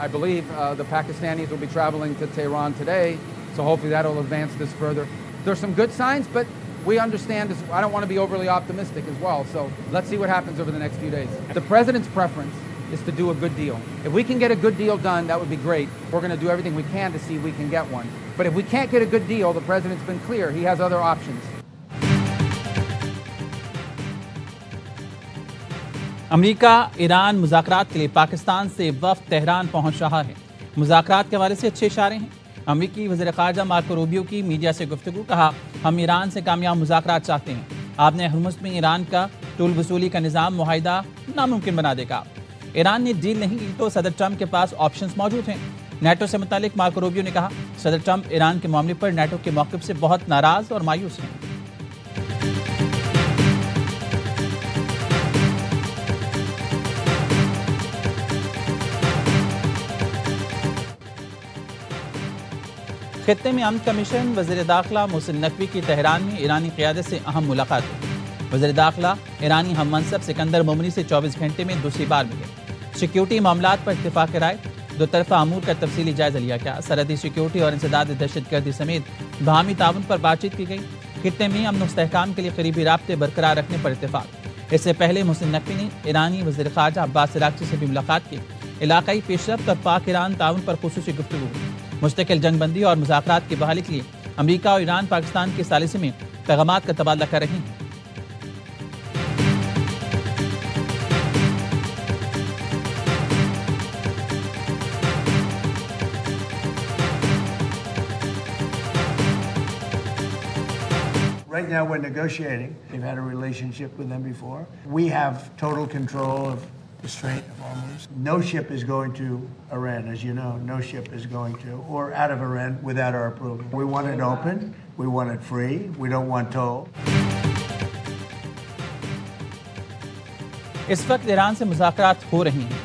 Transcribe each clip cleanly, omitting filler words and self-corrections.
I believe the Pakistanis will be traveling to Tehran today, so hopefully that will advance this further. There's some good signs, but we understand this. I don't want to be overly optimistic as well, so let's see what happens over the next few days. The president's preference is to do a good deal. If we can get a good deal done, that would be great. We're going to do everything we can to see if we can get one. But if we can't get a good deal, the president's been clear. He has other options. امریکہ ایران مذاکرات کے لیے پاکستان سے وفد Tehran پہنچ رہا ہے. مذاکرات کے حوالے سے اچھے اشارے ہیں. امریکی وزیر خارجہ مارکو روبیو کی میڈیا سے گفتگو. کہا ہم ایران سے کامیاب مذاکرات چاہتے ہیں. آپ نے ہرمز میں ایران کا ٹول وصولی کا نظام معاہدہ ناممکن بنا دے گا. ایران نے ڈیل نہیں کی تو صدر ٹرمپ کے پاس آپشنز موجود ہیں. نیٹو سے متعلق مارکو روبیو نے کہا صدر ٹرمپ ایران کے معاملے پر نیٹو کے موقف سے بہت ناراض اور مایوس ہیں. خطے میں امن کمیشن وزیر داخلہ محسن نقوی کی تہران میں ایرانی قیادت سے اہم ملاقات ہوئی. وزیر داخلہ ایرانی ہم منصب سکندر مومنی سے 24 گھنٹے میں دوسری بار ملے. سیکیورٹی معاملات پر اتفاق رائے. دو طرفہ امور کا تفصیلی جائزہ لیا گیا. سرحدی سیکیورٹی اور انسداد دہشت گردی سمیت باہمی تعاون پر بات چیت کی گئی. خطے میں امن و استحکام کے لیے قریبی رابطے برقرار رکھنے پر اتفاق. اس سے پہلے محسن نقوی نے ایرانی وزیر خارجہ عباس عراقچی سے بھی ملاقات کی. علاقائی پیش رفت اور پاک ایران تعاون پر خصوصی گفتگو ہوئی. مستقل جنگ بندی اور مذاکرات کی بحالی کے لیے امریکہ اور ایران پاکستان کے ثالثی میں پیغامات کا تبادلہ کر رہے ہیں. Right now we're negotiating. We've had a relationship with them before. We have total control of the Strait of Hormuz. No ship is going to Iran, as you know. No ship is going to, or out of Iran without our approval. We want it open. We want it free. We don't want toll. اس وقت ایران سے مذاکرات ہو رہی ہیں.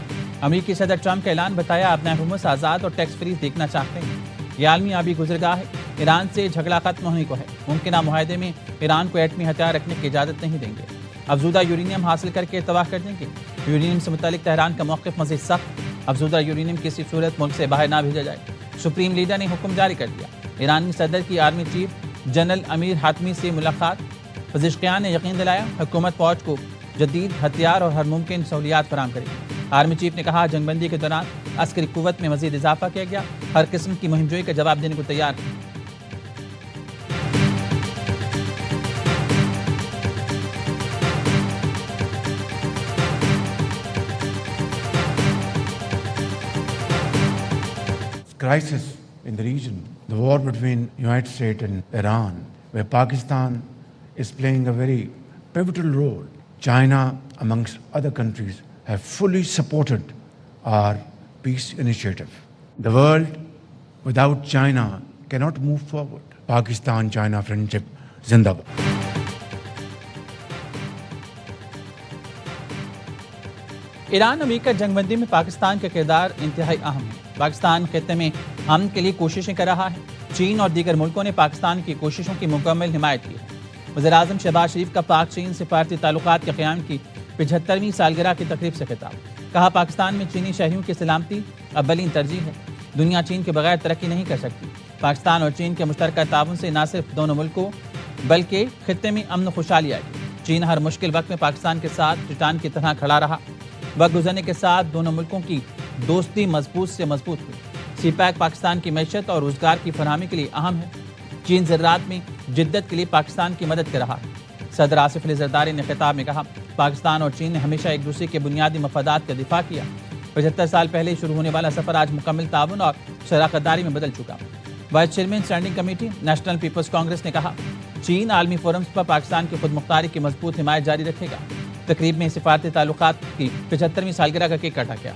امریکی صدر Trump کا اعلان بتایا اپنا حکومت آزاد اور ٹیکس فریز دیکھنا چاہتے ہیں. یہ عالمی آبی گزرگاہ ہے. ایران سے جھگڑا ختم ہونے کو ہے. ممکنہ معاہدے میں ایران کو ایٹمی ہتھیار رکھنے کی اجازت نہیں دیں گے. افزودہ یورینیم حاصل کر کے تباہ کر دیں گے. یورینیم سے متعلق تہران کا موقف مزید سخت. افزودہ یورینیم کسی صورت ملک سے باہر نہ بھیجا جائے. سپریم لیڈر نے حکم جاری کر دیا. ایرانی صدر کی آرمی چیف جنرل امیر حاتمی سے ملاقات. پزشکیان نے یقین دلایا حکومت فوج کو جدید ہتھیار اور ہر ممکن سہولیات فراہم کرے گی. آرمی چیف نے کہا جنگ بندی کے دوران عسکری قوت میں مزید اضافہ کیا گیا. ہر قسم کی مہم جوئی کا جواب دینے کو تیار ہے. Crisis in the region, the war between United States and Iran, where Pakistan is playing a very pivotal role. China, amongst other countries, have fully supported our peace initiative. The world without China cannot move forward. Pakistan-China friendship, Zindabad. Iran امریکہ جنگ بندی میں پاکستان کا کردار انتہائی اہم ہے. پاکستان خطے میں امن کے لیے کوششیں کر رہا ہے. چین اور دیگر ملکوں نے پاکستان کی کوششوں کی مکمل حمایت کی ہے. وزیر اعظم شہباز شریف کا پاک چین سفارتی تعلقات کے قیام کی 75ویں سالگرہ کی تقریب سے خطاب. کہا پاکستان میں چینی شہریوں کی سلامتی اولین ترجیح ہے. دنیا چین کے بغیر ترقی نہیں کر سکتی. پاکستان اور چین کے مشترکہ تعاون سے نہ صرف دونوں ملکوں بلکہ خطے میں امن و خوشحالی آئے گی. چین ہر مشکل وقت میں پاکستان کے ساتھ ٹٹان کی طرح کھڑا رہا. وقت گزرنے کے ساتھ دونوں ملکوں کی دوستی مضبوط سے مضبوط ہوئی. سی پیک پاکستان کی معیشت اور روزگار کی فراہمی کے لیے اہم ہے. چین زراعت میں جدت کے لیے پاکستان کی مدد کر رہا ہے. صدر آصف علی زرداری نے خطاب میں کہا پاکستان اور چین نے ہمیشہ ایک دوسرے کے بنیادی مفادات کا دفاع کیا. 75 سال پہلے شروع ہونے والا سفر آج مکمل تعاون اور شراکت داری میں بدل چکا. Vice chairman standing committee national people's congress نے کہا چین عالمی فورمز پر پاکستان کی خود مختاری کی مضبوط حمایت جاری رکھے گا. تقریب میں سفارتی تعلقات کی 75ویں سالگرہ کا کیک کاٹا گیا.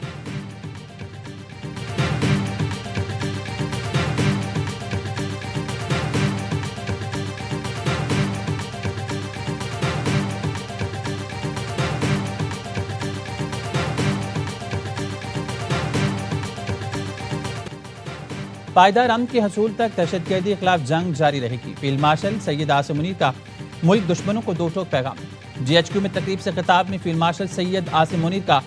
پائیدار امن کے حصول تک دہشت گردی کے خلاف جنگ جاری رہے گی. فیلڈ مارشل سید عاصم منیر کا ملک دشمنوں کو دو ٹوک پیغام. جی ایچ کیو میں تقریب سے خطاب میں فیلڈ مارشل سید عاصم منیر کا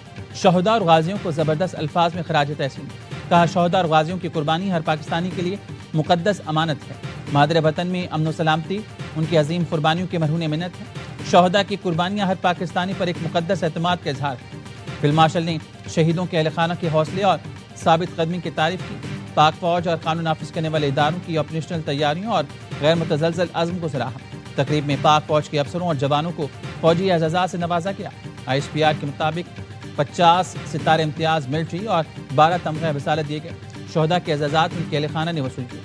شہداء اور غازیوں کو زبردست الفاظ میں خراج تحسین. کہا شہداء اور غازیوں کی قربانی ہر پاکستانی کے لیے مقدس امانت ہے. مادر وطن میں امن و سلامتی ان کی عظیم قربانیوں کی مرہون منت ہے. شہداء کی قربانیاں ہر پاکستانی پر ایک مقدس اعتماد کا اظہار ہے. فیلڈ مارشل نے شہیدوں کے اہل خانہ کے حوصلے اور ثابت قدمی کی تعریف کی. پاک فوج اور قانون نافذ کرنے والے اداروں کی آپریشنل تیاریوں اور غیر متزلزل عزم کو سراہا. تقریب میں پاک فوج کے افسروں اور جوانوں کو فوجی اعزازات سے نوازا گیا. ISPR کے مطابق 50 ستارے امتیاز ملٹری اور 12 تمغے رسالت دیے گئے. شہداء کے اعزازات ان کے اہل خانہ نے وصول کیے.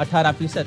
18%,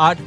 8